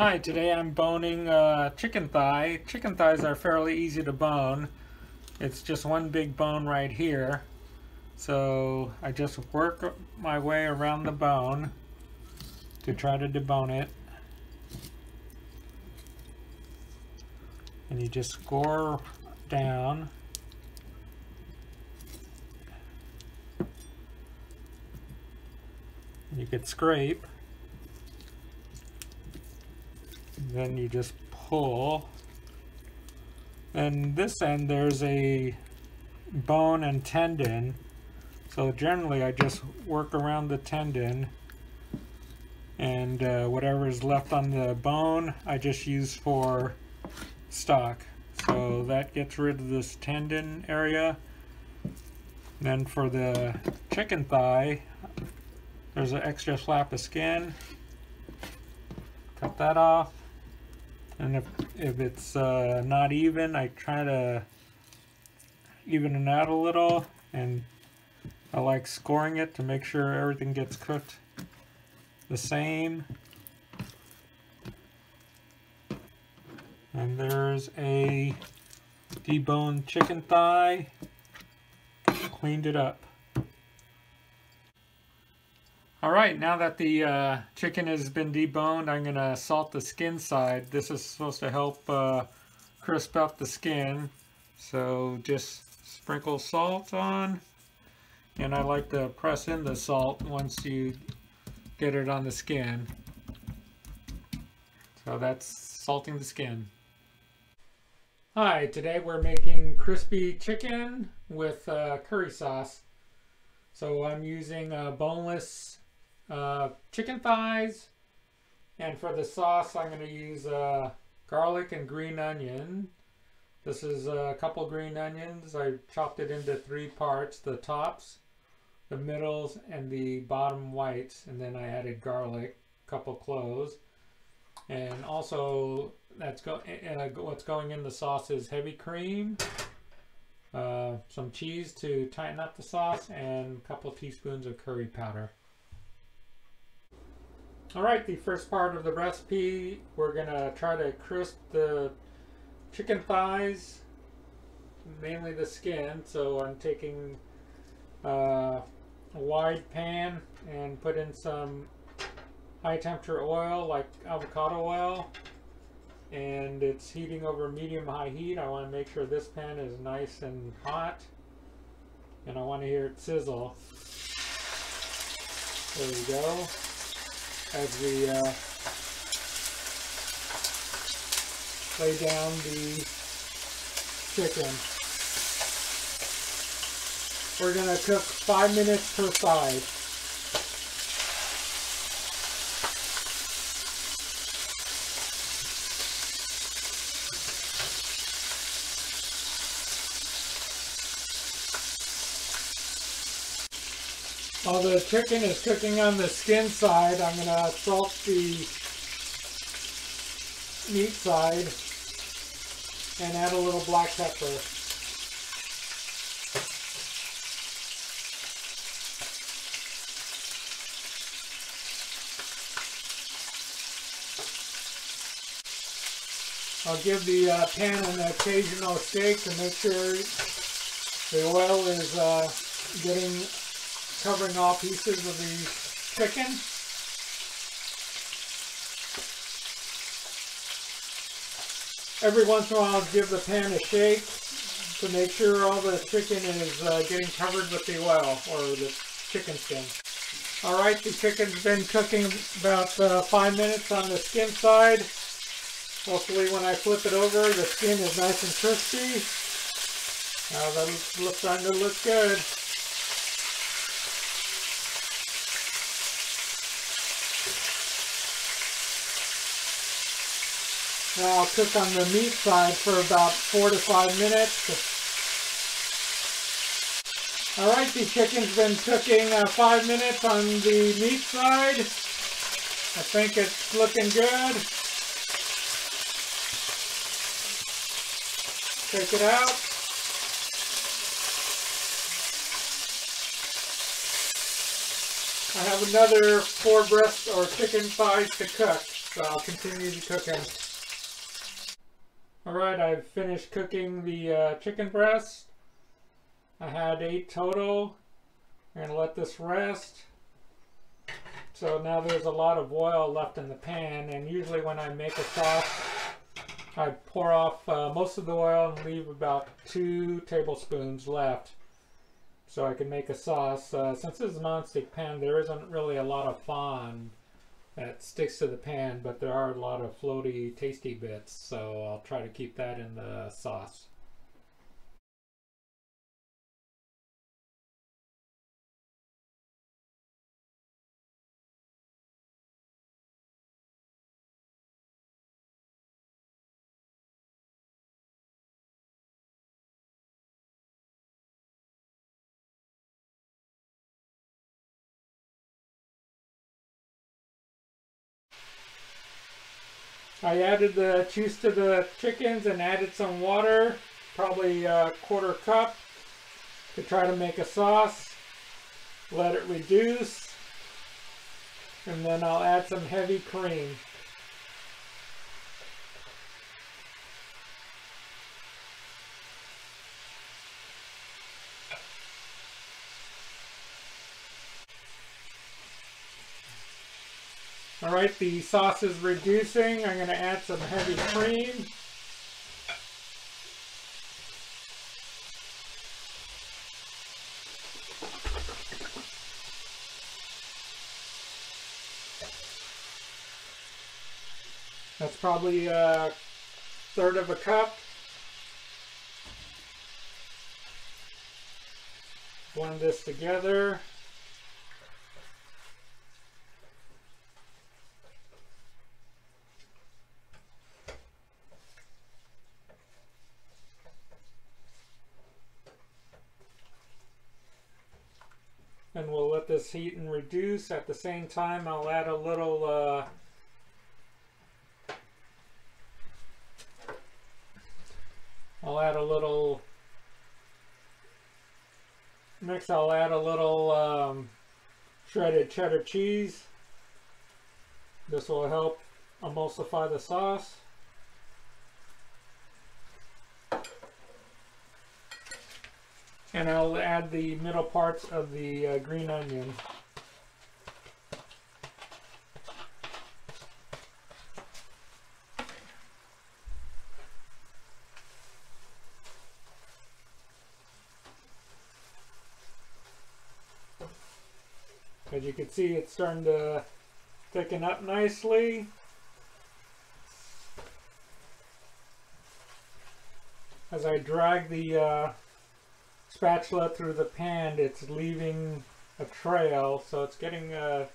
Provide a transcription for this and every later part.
Hi, today I'm boning chicken thigh. Chicken thighs are fairly easy to bone. It's just one big bone right here. So I just work my way around the bone to try to debone it. And you just score down. You could scrape. Then you just pull. And this end there's a bone and tendon. So generally I just work around the tendon, and whatever is left on the bone I just use for stock. So that gets rid of this tendon area. Then for the chicken thigh, there's an extra flap of skin. Cut that off. And if it's not even, I try to even it out a little, and I like scoring it to make sure everything gets cooked the same. And there's a deboned chicken thigh. Cleaned it up. Alright, now that the chicken has been deboned, I'm going to salt the skin side. This is supposed to help crisp up the skin. So just sprinkle salt on. And I like to press in the salt once you get it on the skin. So that's salting the skin. Hi, today we're making crispy chicken with curry sauce. So I'm using boneless chicken thighs, and for the sauce I'm going to use garlic and green onion. This is a couple green onions. I chopped it into 3 parts: the tops, the middles, and the bottom whites, and then I added garlic, a couple cloves. And also what's going in the sauce is heavy cream, some cheese to tighten up the sauce, and a couple teaspoons of curry powder. Alright, the first part of the recipe, we're going to try to crisp the chicken thighs, mainly the skin. So I'm taking a wide pan and put in some high temperature oil like avocado oil, and it's heating over medium-high heat. I want to make sure this pan is nice and hot, and I want to hear it sizzle. There we go. As we lay down the chicken. We're going to cook 5 minutes per side. While the chicken is cooking on the skin side, I'm going to salt the meat side and add a little black pepper. I'll give the pan an occasional shake to make sure the oil is covering all pieces of the chicken. Every once in a while I'll give the pan a shake to make sure all the chicken is getting covered with the oil, or the chicken skin. Alright, the chicken's been cooking about 5 minutes on the skin side. Hopefully when I flip it over, the skin is nice and crispy. Now that looks starting to look good. Now I'll cook on the meat side for about 4 to 5 minutes. Alright, the chicken's been cooking 5 minutes on the meat side. I think it's looking good. Take it out. I have another 4 breast or chicken thighs to cook. so I'll continue the cooking. Alright, I've finished cooking the chicken breast. I had 8 total. I'm going to let this rest. So now there's a lot of oil left in the pan, and usually when I make a sauce, I pour off most of the oil and leave about 2 tablespoons left so I can make a sauce. Since this is a non-stick pan, there isn't really a lot of fond that sticks to the pan, but there are a lot of floaty, tasty bits, so I'll try to keep that in the sauce. I added the juice to the chickens and added some water, probably a 1/4 cup, to try to make a sauce. Let it reduce, and then I'll add some heavy cream. Alright, the sauce is reducing. I'm going to add some heavy cream. That's probably 1/3 of a cup. Blend this together. And we'll let this heat and reduce. At the same time, I'll add a little next I'll add a little shredded cheddar cheese. This will help emulsify the sauce. And I'll add the middle parts of the green onion. As you can see, it's starting to thicken up nicely. As I drag the spatula through the pan, it's leaving a trail, so it's getting to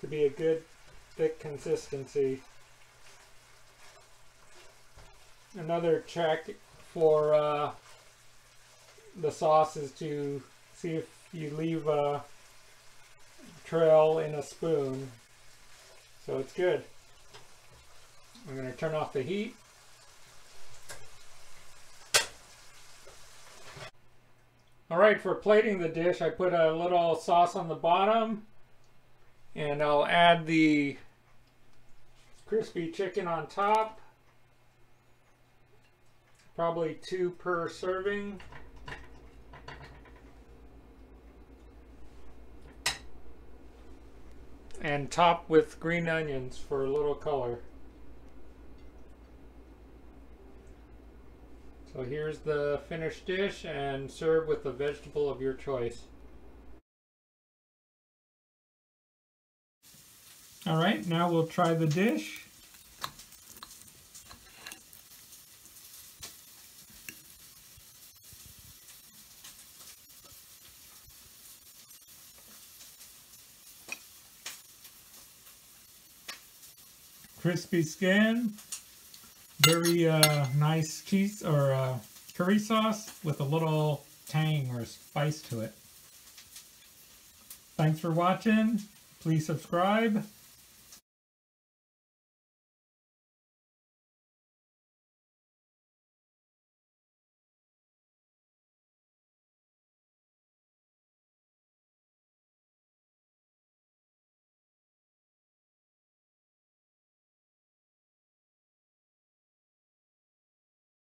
be a good thick consistency. Another check for the sauce is to see if you leave a trail in a spoon, so it's good. I'm going to turn off the heat. Alright, for plating the dish, I put a little sauce on the bottom, and I'll add the crispy chicken on top. Probably 2 per serving. And top with green onions for a little color. So here's the finished dish, and serve with a vegetable of your choice. Alright, now we'll try the dish. Crispy skin. Very nice cheese or curry sauce with a little tang or spice to it. Thanks for watching. Please subscribe.